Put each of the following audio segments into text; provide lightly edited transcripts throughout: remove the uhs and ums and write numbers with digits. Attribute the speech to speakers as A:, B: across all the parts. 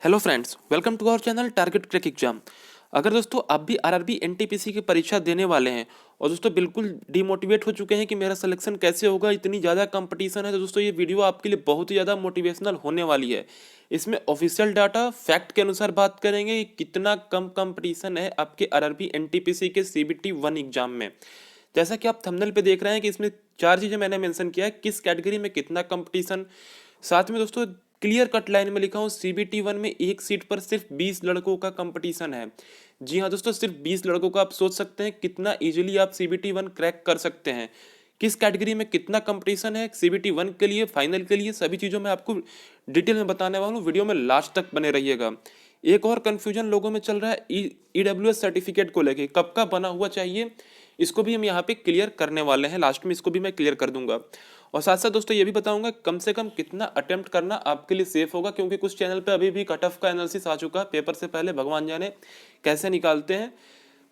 A: Hello friends, welcome to our channel target crack exam. अगर दोस्तों आप भी आरआरबी एनटीपीसी की परीक्षा देने वाले हैं और दोस्तों बिल्कुल डिमोटिवेट हो चुके हैं कि मेरा सिलेक्शन कैसे होगा, इतनी ज़्यादा कंपटीशन है, तो दोस्तों ये वीडियो आपके लिए बहुत ही ज़्यादा मोटिवेशनल होने वाली है। इसमें ऑफिशियल डाटा फैक्ट के अनुसार बात करेंगे कि कितना कम कंपटीशन है आपके आरआरबी एनटीपीसी के सीबीटी 1 एग्जाम में। जैसा कि आप थंबनेल पे देख रहे हैं कि इसमें चार चीज़ें मैंने मेंशन किया है, किस कैटेगरी में कितना कंपटीशन। साथ में दोस्तों क्लियर कट लाइन में लिखा हूँ सीबीटी 1 में एक सीट पर सिर्फ 20 लड़कों का कंपटीशन है। जी हाँ दोस्तों, सिर्फ 20 लड़कों का। आप सोच सकते हैं कितना इजीली आप सीबीटी 1 क्रैक कर सकते हैं। किस कैटेगरी में कितना कंपटीशन है सीबीटी 1 के लिए, फाइनल के लिए, सभी चीज़ों में आपको डिटेल में बताने वाला हूँ। वीडियो में लास्ट तक बने रहिएगा। एक और कन्फ्यूजन लोगों में चल रहा है ईडब्ल्यूएस सर्टिफिकेट को लेके, कब का बना हुआ चाहिए, इसको भी हम यहाँ पे क्लियर करने वाले हैं। लास्ट में इसको भी मैं क्लियर कर दूंगा। और साथ साथ दोस्तों ये भी बताऊंगा कम से कम कितना अटेम्प्ट करना आपके लिए सेफ होगा, क्योंकि कुछ चैनल पे अभी भी कट ऑफ का एनालिसिस आ चुका है पेपर से पहले, भगवान जाने कैसे निकालते हैं।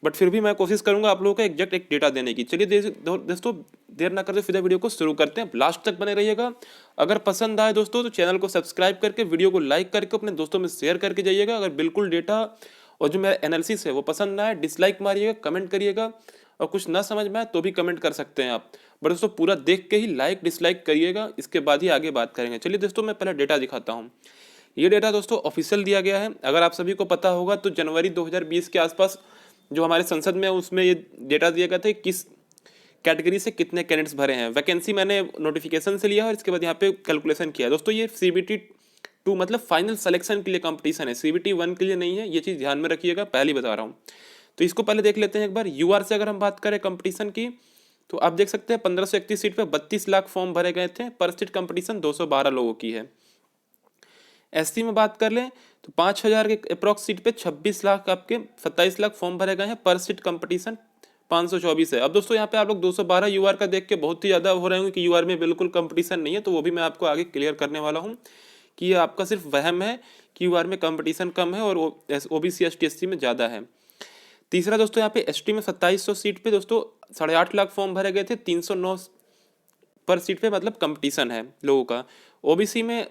A: बट फिर भी मैं कोशिश करूंगा आप लोगों को एग्जैक्ट एक डेटा देने की। चलिए दोस्तों देर ना करते सीधा वीडियो को शुरू करते हैं। लास्ट तक बने रहिएगा। अगर पसंद आए दोस्तों तो चैनल को सब्सक्राइब करके, वीडियो को लाइक करके अपने दोस्तों में शेयर करके जाइएगा। अगर बिल्कुल डेटा और जो मेरा एनालिसिस है वो पसंद ना आए, डिसलाइक मारिएगा, कमेंट करिएगा। और कुछ ना समझ में आए तो भी कमेंट कर सकते हैं आप। बट दोस्तों पूरा देख के ही लाइक डिसलाइक करिएगा, इसके बाद ही आगे बात करेंगे। चलिए दोस्तों मैं पहले डेटा दिखाता हूँ। ये डेटा दोस्तों ऑफिशियल दिया गया है। अगर आप सभी को पता होगा तो जनवरी 2020 के आसपास जो हमारे संसद में उसमें ये डेटा दिया गया था किस कैटेगरी से कितने कैंडिडेट्स भरे हैं। वैकेंसी मैंने नोटिफिकेशन से लिया और इसके बाद यहाँ पे कैलकुलेशन किया। दोस्तों ये सीबीटी 2 मतलब फाइनल सिलेक्शन के लिए कंपटीशन है, सीबीटी 1 के लिए नहीं है। ये चीज़ ध्यान में रखिएगा, पहले बता रहा हूँ। तो इसको पहले देख लेते हैं एक बार। यूआर से अगर हम बात करें कंपटीशन की, तो आप देख सकते हैं 1531 सीट पे 32 लाख फॉर्म भरे गए थे। पर सीट कंपटीशन 212 लोगों की है। एससी में बात कर लें तो 5000 के अप्रॉक्स सीट पे 26 लाख आपके 27 लाख फॉर्म भरे गए हैं। पर सीट कंपटीशन 524 है। अब दोस्तों यहाँ पे आप लोग 212 यूआर का देख के बहुत ही ज़्यादा हो रहे होंगे कि यूआर में बिल्कुल कंपटीशन नहीं है, तो वो भी मैं आपको आगे क्लियर करने वाला हूँ कि ये आपका सिर्फ वहम है कि यूआर में कंपटीशन कम है और ओबीसी एसटी एससी में ज़्यादा है। तीसरा दोस्तों यहाँ पे एसटी में 2700 सीट पे दोस्तों 8.5 लाख फॉर्म भरे गए थे। 309 पर सीट पे मतलब कंपटीशन है लोगों का। ओबीसी में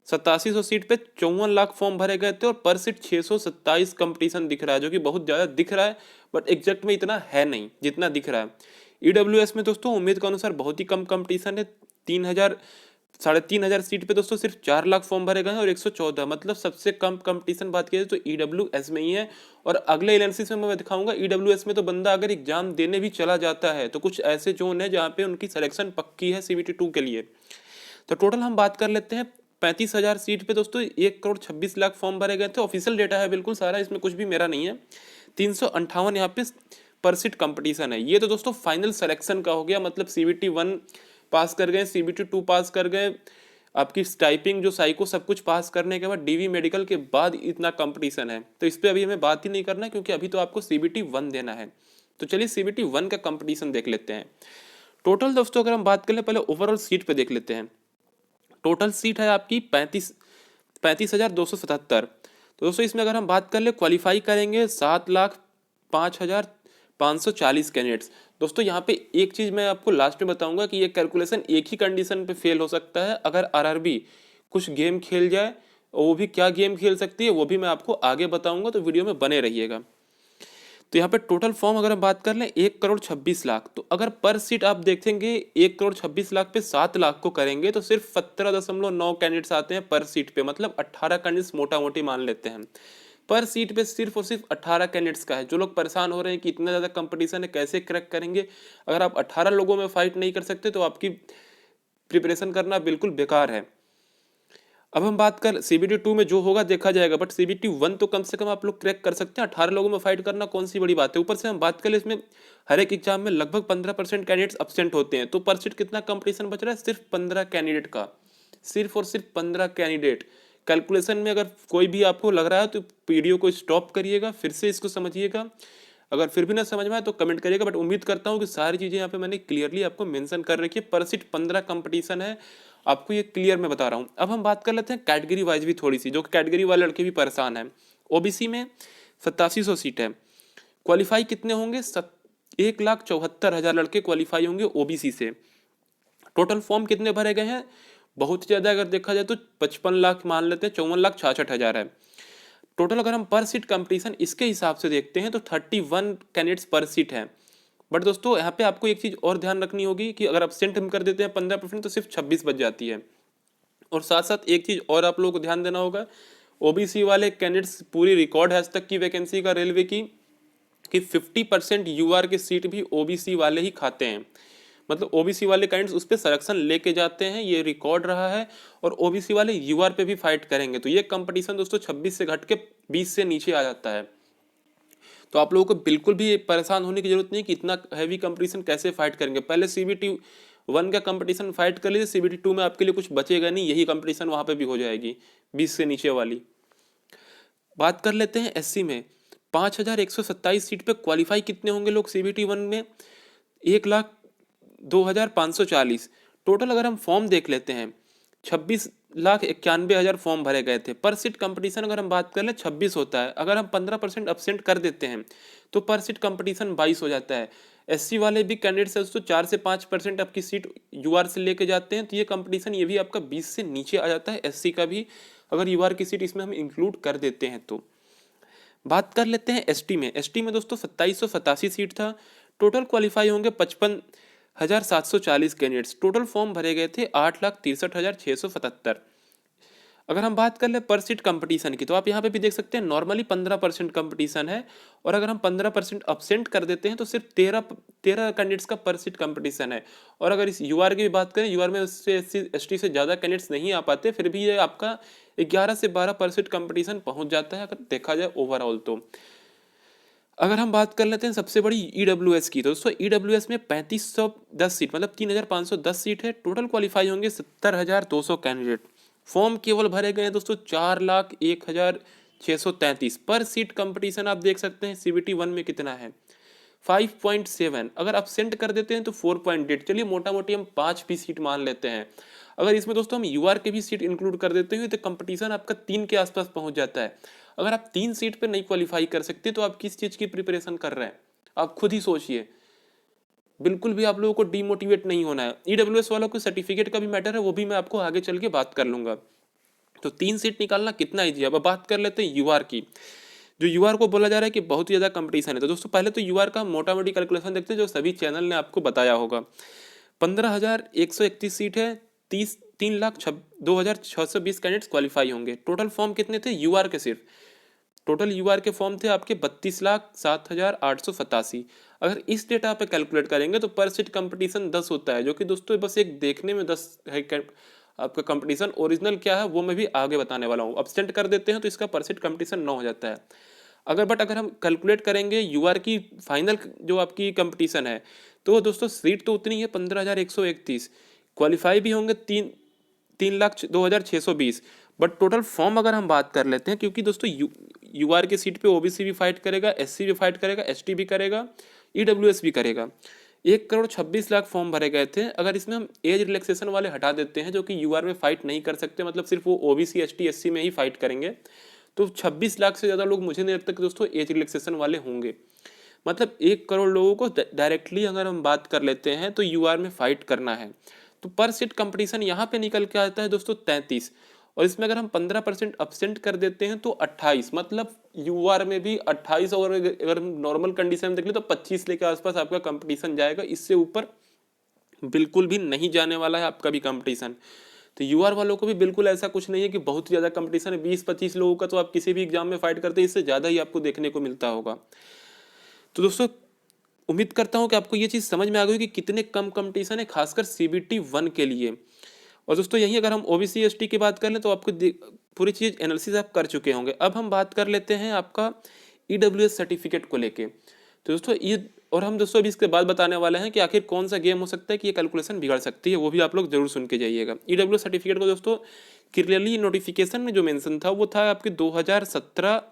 A: 8700 सीट पे 54 लाख फॉर्म भरे गए थे और पर सीट 627 कंपटीशन दिख रहा है, जो कि बहुत ज़्यादा दिख रहा है बट एग्जैक्ट में इतना है नहीं जितना दिख रहा है। ईडब्ल्यूएस में दोस्तों उम्मीद के अनुसार बहुत ही कम कंपटीशन है। 3,000 सीट पे दोस्तों सिर्फ 4 लाख फॉर्म भरे गए हैं और 114 मतलब सबसे कम कंपटीशन बात की जाए तो ईडब्ल्यूएस में ही है। और अगले एनालिसिस में मैं दिखाऊंगा ईडब्ल्यूएस में तो बंदा अगर एग्जाम देने भी चला जाता है तो कुछ ऐसे जोन है जहाँ पे उनकी सिलेक्शन पक्की है सीबीटी 2 के लिए। तो टोटल हम बात कर लेते हैं 35,000 सीट पे दोस्तों 1,26,00,000 फॉर्म भरे गए थे। ऑफिशियल डेटा है बिल्कुल सारा, इसमें कुछ भी मेरा नहीं है। 358 यहाँ पे पर सीट कंपटीशन है। ये तो दोस्तों फाइनल सिलेक्शन का हो गया, मतलब सीबीटी 1 पास कर गए, सीबीटी 2 पास कर गए, आपकी टाइपिंग जो साइको सब कुछ पास करने के बाद डीवी मेडिकल के बाद इतना कंपटीशन है। तो इस पर अभी हमें बात ही नहीं करना है क्योंकि अभी तो आपको सीबीटी 1 देना है। तो चलिए सीबीटी 1 का कंपटीशन देख लेते हैं। टोटल दोस्तों अगर हम बात करें पहले ओवरऑल सीट पे देख लेते हैं। टोटल सीट है आपकी 35,277। तो दोस्तों इसमें अगर हम बात कर ले क्वालिफाई करेंगे 7,05,540 कैंडिडेट्स। दोस्तों यहाँ पे एक चीज़ मैं आपको लास्ट में बताऊंगा कि ये कैलकुलेशन एक ही कंडीशन पे फेल हो सकता है, अगर आरआरबी कुछ गेम खेल जाए। और वो भी क्या गेम खेल सकती है वो भी मैं आपको आगे बताऊंगा, तो वीडियो में बने रहिएगा। तो यहाँ पे टोटल फॉर्म अगर हम बात कर लें 1,26,00,000, तो अगर पर सीट आप देखेंगे 1,26,00,000 पे 7 लाख को करेंगे तो सिर्फ 17.9 कैंडिडेट्स आते हैं पर सीट पे, मतलब 18 कैंडिडेट्स मोटा मोटी मान लेते हैं। पर सीट पे सिर्फ और सिर्फ 18 कैंडिडेट्स का है। जो लोग परेशान हो रहे हैं कि इतना ज़्यादा कंपटीशन है कैसे क्रैक करेंगे, अगर आप 18 लोगों में फाइट नहीं कर सकते तो आपकी प्रिपरेशन करना बिल्कुल बेकार है। अब हम बात कर सीबीटी 2 में जो होगा देखा जाएगा, बट सीबीटी 1 तो कम से कम आप लोग क्रैक कर सकते हैं। 18 लोगों में फाइट करना कौन सी बड़ी बात है। ऊपर से हम बात करें इसमें हर एक एग्जाम में लगभग 15% कैंडिडेट्स एब्सेंट होते हैं। तो पर सीट कितना कंपटीशन बच रहा है, सिर्फ 15 कैंडिडेट का, सिर्फ और सिर्फ 15 कैंडिडेट। कैलकुलेशन में अगर कोई भी आपको लग रहा है तो वीडियो को स्टॉप करिएगा, फिर से इसको समझिएगा। अगर फिर भी ना समझ में आए तो कमेंट करिएगा, बट उम्मीद करता हूँ कि सारी चीज़ें यहाँ पे मैंने क्लियरली आपको मेंशन कर रखी है। पर सीट 15 कंपटीशन है, आपको ये क्लियर मैं बता रहा हूँ। अब हम बात कर लेते हैं कैटेगरी वाइज भी थोड़ी सी, जो कैटेगरी वाले लड़के भी परेशान हैं। ओबीसी में 8700 सीट है। क्वालिफाई कितने होंगे, 1,74,000 लड़के क्वालिफाई होंगे ओबीसी से। टोटल फॉर्म कितने भरे गए हैं, बहुत ही ज़्यादा अगर देखा जाए तो 55 लाख मान लेते हैं, 54,66,000 है टोटल। अगर हम पर सीट कंपटीशन इसके हिसाब से देखते हैं तो 31 कैंडिडेट्स पर सीट है। बट दोस्तों यहाँ पे आपको एक चीज़ और ध्यान रखनी होगी कि अगर एब्सेंट हम कर देते हैं 15% तो सिर्फ 26 बच जाती है। और साथ साथ एक चीज़ और आप लोगों को ध्यान देना होगा, ओबीसी वाले कैंडिडेट्स पूरी रिकॉर्ड है आज तक की वैकेंसी का रेलवे की कि 50% यूआर की सीट भी ओबीसी वाले ही खाते हैं। मतलब ओबीसी वाले कैंडिडेट्स उस पर सिलेक्शन लेके जाते हैं, ये रिकॉर्ड रहा है। और ओबीसी वाले यूआर पे भी फाइट करेंगे। तो ये कंपटीशन दोस्तों 26 से घट के 20 से नीचे आ जाता है। तो आप लोगों को बिल्कुल भी परेशान होने की जरूरत नहीं कि इतना हैवी कंपटीशन कैसे फाइट करेंगे। पहले सीबीटी 1 का कंपटीशन फाइट कर लीजिए, सीबीटी 2 में आपके लिए कुछ बचेगा नहीं, यही कंपटीशन वहाँ पे भी हो जाएगी 20 से नीचे वाली। बात कर लेते हैं एससी में 5,127 सीट पे क्वालिफाई कितने होंगे लोग सीबीटी 1 में, 1,02,540 टोटल। अगर हम फॉर्म देख लेते हैं 26,91,000 फॉर्म भरे गए थे। पर सीट कंपटीशन अगर हम बात कर ले 26 होता है। अगर हम 15% अपसेंट कर देते हैं तो पर सीट कंपटीशन 22 हो जाता है। एससी वाले भी कैंडिडेट्स है दोस्तों 4 से 5% आपकी सीट यूआर से लेके जाते हैं, तो ये कंपटीशन ये भी आपका 20 से नीचे आ जाता है एससी का भी, अगर यूआर की सीट इसमें हम इंक्लूड कर देते हैं तो। बात कर लेते हैं एसटी में। एसटी में दोस्तों 2787 सीट था। टोटल क्वालिफाई होंगे 55,740 कैंडिडेट्स। टोटल फॉर्म भरे गए थे 8,63,677। अगर हम बात कर ले पर सीट कंपटीशन की तो आप यहाँ पे भी देख सकते हैं नॉर्मली 15% कंपटीशन है। और अगर हम 15% अपसेंट कर देते हैं तो सिर्फ 13 कैंडिडेट्स का पर सीट कंपटीशन है। और अगर इस यूआर की भी बात करें, यूआर में उससे एसटी से ज़्यादा कैंडिडेट्स नहीं आ पाते, फिर भी ये आपका 11 से 12% कंपटीशन पहुँच जाता है अगर देखा जाए ओवरऑल तो। अगर हम बात कर लेते हैं सबसे बड़ी ईडब्ल्यूएस की तो दोस्तों ईडब्ल्यूएस में 3510 सीट मतलब 3,510 सीट है। टोटल क्वालिफाई होंगे 70,200 कैंडिडेट। फॉर्म केवल भरे गए हैं दोस्तों 4,01,633। पर सीट कंपटीशन आप देख सकते हैं सीबीटी 1 में कितना है 5.7। अगर अपसेंट कर देते हैं तो 4.8। चलिए मोटा मोटी हम 5 भी सीट मान लेते हैं। अगर इसमें दोस्तों हम यूआर के भी सीट इंक्लूड कर देते हैं तो कंपटीशन आपका 3 के आसपास पहुंच जाता है। अगर आप 3 सीट पे नहीं क्वालिफाई कर सकते तो आप किस चीज़ की प्रिपरेशन कर रहे हैं, आप खुद ही सोचिए। बिल्कुल भी आप लोगों को डीमोटिवेट नहीं होना है। ईडब्ल्यूएस वालों को सर्टिफिकेट का भी मैटर है, वो भी मैं आपको आगे चल के बात कर लूंगा। तो 3 सीट निकालना कितना ईजी है। अब बात कर लेते हैं यूआर की। जो यूआर को बोला जा रहा है कि बहुत ही ज़्यादा कंपटीशन है, तो दोस्तों पहले तो यूआर का मोटा मोटी कैलकुलेशन देखते हैं जो सभी चैनल ने आपको बताया होगा। 15,131 सीट है, 3,02,620 कैंडिडेट्स क्वालिफाई होंगे। टोटल फॉर्म कितने थे यूआर के सिर्फ, टोटल यूआर के फॉर्म थे आपके 32,07,887। अगर इस डेटा पे कैलकुलेट करेंगे तो पर सीट कंपटीशन 10 होता है, जो कि दोस्तों बस एक देखने में 10 है। आपका कंपटीशन ओरिजिनल क्या है वो मैं भी आगे बताने वाला हूँ। अपसेंट कर देते हैं तो इसका पर सीट कंपटीशन 9 हो जाता है। अगर हम कैलकुलेट करेंगे यूआर की फाइनल जो आपकी कंपटीशन है तो दोस्तों सीट तो उतनी है 15,131। क्वालिफाई भी होंगे 3,02,620। बट टोटल फॉर्म अगर हम बात कर लेते हैं, क्योंकि दोस्तों यूआर की सीट पे ओबीसी भी फाइट करेगा, एससी भी फाइट करेगा, एसटी भी करेगा, ईडब्ल्यूएस भी करेगा। 1,26,00,000 फॉर्म भरे गए थे। अगर इसमें हम एज रिलैक्सेशन वाले हटा देते हैं जो कि यूआर में फाइट नहीं कर सकते, मतलब सिर्फ वो ओबीसी एसटी एससी में ही फाइट करेंगे, तो 26 लाख से ज़्यादा लोग मुझे नहीं लगता कि दोस्तों एज रिलैक्सेशन वाले होंगे। मतलब 1 करोड़ लोगों को डायरेक्टली अगर हम बात कर लेते हैं तो यूआर में फाइट करना है। तो पर सीट कंपटीशन यहाँ पे निकल के आता है दोस्तों 33। और इसमें अगर हम 15% अपसेंट कर देते हैं तो 28, मतलब यूआर में भी 28। और अगर हम नॉर्मल कंडीशन में देख लें तो 25 के आसपास आपका कंपटीशन जाएगा, इससे ऊपर बिल्कुल भी नहीं जाने वाला है आपका भी कंपटीशन। तो यूआर वालों को भी बिल्कुल ऐसा कुछ नहीं है कि बहुत ही ज़्यादा कंपटीशन है। 20-25 लोगों का तो आप किसी भी एग्जाम में फाइट करते हैं, इससे ज़्यादा ही आपको देखने को मिलता होगा। तो दोस्तों उम्मीद करता हूँ कि आपको ये चीज़ समझ में आ गई कि कितने कम कंपटीशन है खासकर सीबीटी 1 के लिए। और दोस्तों यही अगर हम ओबीसी एसटी की बात कर लें तो आपको पूरी चीज़ एनालिसिस आप कर चुके होंगे। अब हम बात कर लेते हैं आपका ईडब्ल्यूएस सर्टिफिकेट को लेके। तो दोस्तों ये और हम दोस्तों अभी इसके बाद बताने वाले हैं कि आखिर कौन सा गेम हो सकता है कि ये कैलकुलेशन बिगड़ सकती है, वो भी आप लोग जरूर सुन के जाइएगा। ईडब्ल्यूएस सर्टिफिकेट को दोस्तों क्लियरली नोटिफिकेशन में जो मेंशन था वो था आपके 2017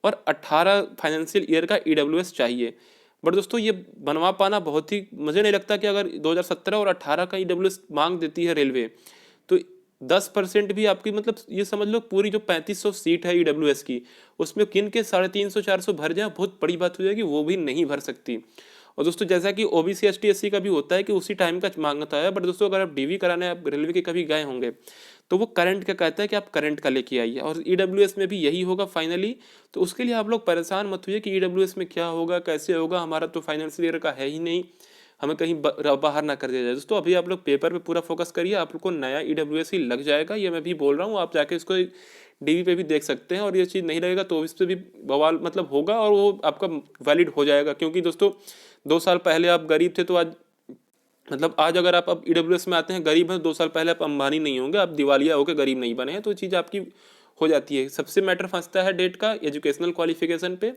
A: और 18 फाइनेंशियल ईयर का ईडब्ल्यूएस चाहिए। बट दोस्तों ये बनवा पाना बहुत ही, मुझे नहीं लगता कि अगर 2017 और 18 का ईडब्ल्यूएस मांग देती है रेलवे तो 10% भी आपकी, मतलब ये समझ लो पूरी जो 3500 सीट है ईडब्ल्यूएस की, उसमें किन के 350-400 भर जाए बहुत बड़ी बात हो जाएगी, वो भी नहीं भर सकती। और दोस्तों जैसा कि ओबीसी एसटी एससी का भी होता है कि उसी टाइम का मांगता है, बट दोस्तों अगर आप डीवी कराने आप रेलवे के कभी गए होंगे तो वो करंट का कहता है कि आप करंट का लेके आइए, और ईडब्ल्यूएस में भी यही होगा फाइनली। तो उसके लिए आप लोग परेशान मत हुई कि ईडब्ल्यूएस में क्या होगा कैसे होगा, हमारा तो फाइनेंशियल ईयर का है ही नहीं, हमें कहीं बाहर ना कर दिया जाए। दोस्तों अभी आप लोग पेपर पे पूरा फोकस करिए, आप लोग को नया ईडब्ल्यूएस ही लग जाएगा, ये मैं भी बोल रहा हूँ। आप जाके इसको डीवी पे भी देख सकते हैं, और ये चीज़ नहीं रहेगा तो इस पर भी बवाल मतलब होगा और वो आपका वैलिड हो जाएगा। क्योंकि दोस्तों 2 साल पहले आप गरीब थे तो आज मतलब आज अगर आप अब ईडब्ल्यूएस में आते हैं गरीब हैं, 2 साल पहले आप अंबानी नहीं होंगे, आप दिवालिया होकर गरीब नहीं बने हैं, तो चीज़ आपकी हो जाती है। सबसे मैटर फंसता है डेट का एजुकेशनल क्वालिफिकेशन पे,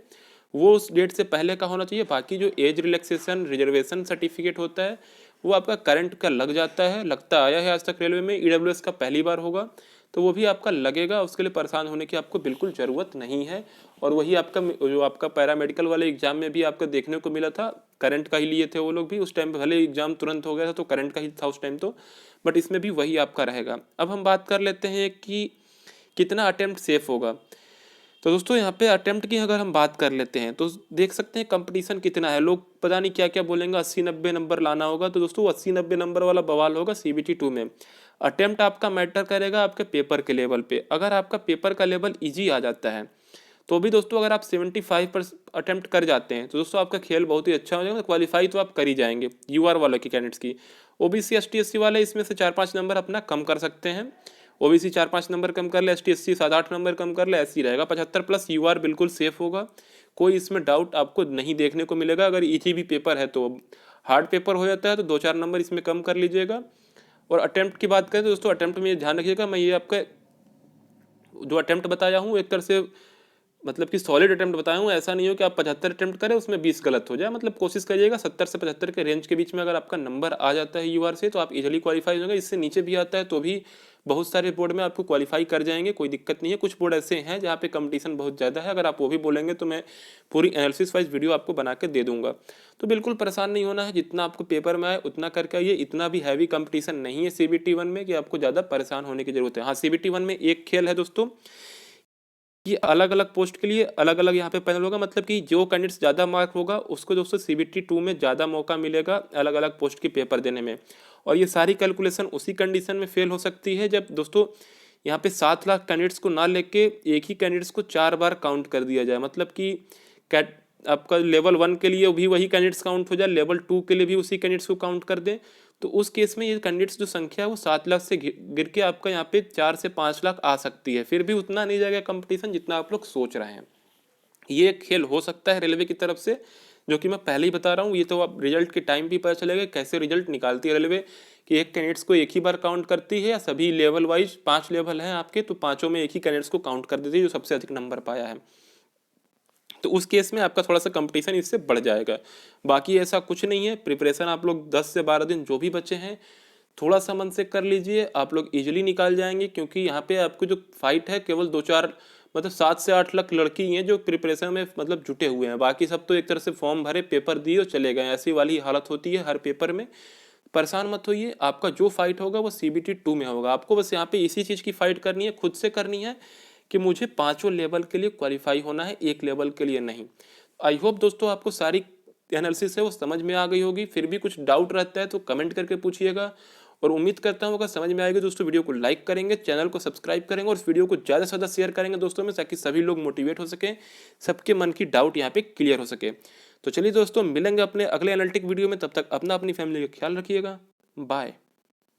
A: वो उस डेट से पहले का होना चाहिए। बाकी जो एज रिलैक्सेशन रिजर्वेशन सर्टिफिकेट होता है वो आपका करंट का लग जाता है, लगता आया है आज तक रेलवे में, ईडब्ल्यूएस का पहली बार होगा तो वो भी आपका लगेगा। उसके लिए परेशान होने की आपको बिल्कुल ज़रूरत नहीं है। और वही आपका जो आपका पैरामेडिकल वाले एग्जाम में भी आपको देखने को मिला था, करंट का ही लिए थे वो लोग भी उस टाइम, भले एग्जाम तुरंत हो गया था तो करंट का ही था उस टाइम तो, बट इसमें भी वही आपका रहेगा। अब हम बात कर लेते हैं कि कितना अटेम्प्ट सेफ होगा। तो दोस्तों यहाँ पे अटेम्प्ट की अगर हम बात कर लेते हैं तो देख सकते हैं कंपटीशन कितना है, लोग पता नहीं क्या क्या बोलेंगे, 80-90 नंबर लाना होगा। तो दोस्तों 80-90 नंबर वाला बवाल होगा सीबीटी 2 में। अटेम्प्ट आपका मैटर करेगा आपके पेपर के लेवल पे। अगर आपका पेपर का लेवल ईजी आ जाता है तो भी दोस्तों अगर आप 75% अटेम्प्ट कर जाते हैं तो दोस्तों आपका खेल बहुत ही अच्छा हो जाएगा, क्वालिफाई तो आप कर ही जाएंगे यूआर वालों की कैंडिडेट्स की। ओबीसी एसटी एससी वाले इसमें से 4-5 नंबर अपना कम कर सकते हैं, ओबीसी 4-5 नंबर कम कर ले, एसटी एससी 7-8 नंबर कम कर ले, ऐसे ही रहेगा। 75+ यूआर बिल्कुल सेफ होगा, कोई इसमें डाउट आपको नहीं देखने को मिलेगा। अगर ईजी भी पेपर है तो हार्ड पेपर हो जाता है तो 2-4 नंबर इसमें कम कर लीजिएगा। और अटेम्प्ट की बात करें तो दोस्तों अटेम्प्ट में ध्यान रखिएगा, मैं ये आपका जो अटेम्प्ट बताया हूँ एक तरह से मतलब कि सॉलिड अटेम्प्ट बताया हूँ, ऐसा नहीं हो कि आप 75 अटेम्प्ट करें उसमें 20 गलत हो जाए। मतलब कोशिश करिएगा 70 से 75 के रेंज के बीच में अगर आपका नंबर आ जाता है यूआर से तो आप इजीली क्वालिफाई होंगे। इससे नीचे भी आता है तो भी बहुत सारे बोर्ड में आपको क्वालिफाई कर जाएंगे, कोई दिक्कत नहीं है। कुछ बोर्ड ऐसे हैं जहाँ पे कंपटीशन बहुत ज़्यादा है, अगर आप वो भी बोलेंगे तो मैं पूरी एनालिसिस वाइज वीडियो आपको बना के दे दूंगा। तो बिल्कुल परेशान नहीं होना है, जितना आपको पेपर में आए उतना करके आइए। इतना भी हैवी कंपटीशन नहीं है सीबीटी 1 में कि आपको ज़्यादा परेशान होने की जरूरत है। हाँ, सीबीटी 1 में एक खेल है दोस्तों, ये अलग अलग पोस्ट के लिए अलग अलग यहाँ पे पैनल होगा, मतलब कि जो कैंडिडेट्स ज़्यादा मार्क होगा उसको दोस्तों सीबीटी 2 में ज़्यादा मौका मिलेगा अलग अलग पोस्ट की पेपर देने में। और ये सारी कैलकुलेशन उसी कंडीशन में फेल हो सकती है जब दोस्तों यहाँ पे 7 लाख कैंडिडेट्स को ना लेके एक ही कैंडिडेट्स को 4 बार काउंट कर दिया जाए। मतलब कि कैट आपका लेवल 1 के लिए भी वही कैंडिडेट्स काउंट हो जाए, लेवल 2 के लिए भी उसी कैंडिडेट्स को काउंट कर दें। तो उस केस में ये कैंडिडेट्स जो संख्या है वो 7 लाख से गिर के आपका यहाँ पे 4 से 5 लाख आ सकती है। फिर भी उतना नहीं जाएगा कंपटीशन जितना आप लोग सोच रहे हैं। ये खेल हो सकता है रेलवे की तरफ से, जो कि मैं पहले ही बता रहा हूँ। ये तो अब रिजल्ट के टाइम भी पता चलेगा कैसे रिजल्ट निकालती है रेलवे, कि एक कैंडिडेट्स को एक ही बार काउंट करती है या सभी लेवल वाइज 5 लेवल हैं आपके तो पाँचों में एक ही कैंडिडेट्स को काउंट कर देती है जो सबसे अधिक नंबर पाया है। तो उस केस में आपका थोड़ा सा कंपटीशन इससे बढ़ जाएगा। बाकी ऐसा कुछ नहीं है। प्रिपरेशन आप लोग 10 से 12 दिन जो भी बचे हैं थोड़ा सा मन से कर लीजिए, आप लोग इजीली निकाल जाएंगे। क्योंकि यहाँ पे आपको जो फाइट है केवल 2-4 मतलब 7 से 8 लाख लड़की हैं जो प्रिपरेशन में मतलब जुटे हुए हैं, बाकी सब तो एक तरह से फॉर्म भरे पेपर दिए और चले गए। ऐसी वाली हालत होती है हर पेपर में। परेशान मत होइए, आपका जो फाइट होगा वो सीबीटी 2 में होगा। आपको बस यहाँ पे इसी चीज़ की फाइट करनी है, खुद से करनी है कि मुझे 5 लेवल के लिए क्वालिफाई होना है, एक लेवल के लिए नहीं। आई होप दोस्तों आपको सारी एनालिसिस है वो समझ में आ गई होगी। फिर भी कुछ डाउट रहता है तो कमेंट करके पूछिएगा, और उम्मीद करता हूँ अगर समझ में आएगी दोस्तों वीडियो को लाइक करेंगे, चैनल को सब्सक्राइब करेंगे और इस वीडियो को ज़्यादा से ज़्यादा शेयर करेंगे दोस्तों में, ताकि सभी लोग मोटिवेट हो सके, सबके मन की डाउट यहाँ पे क्लियर हो सके। तो चलिए दोस्तों मिलेंगे अपने अगले एनालिटिक वीडियो में, तब तक अपना अपनी फैमिली का ख्याल रखिएगा। बाय।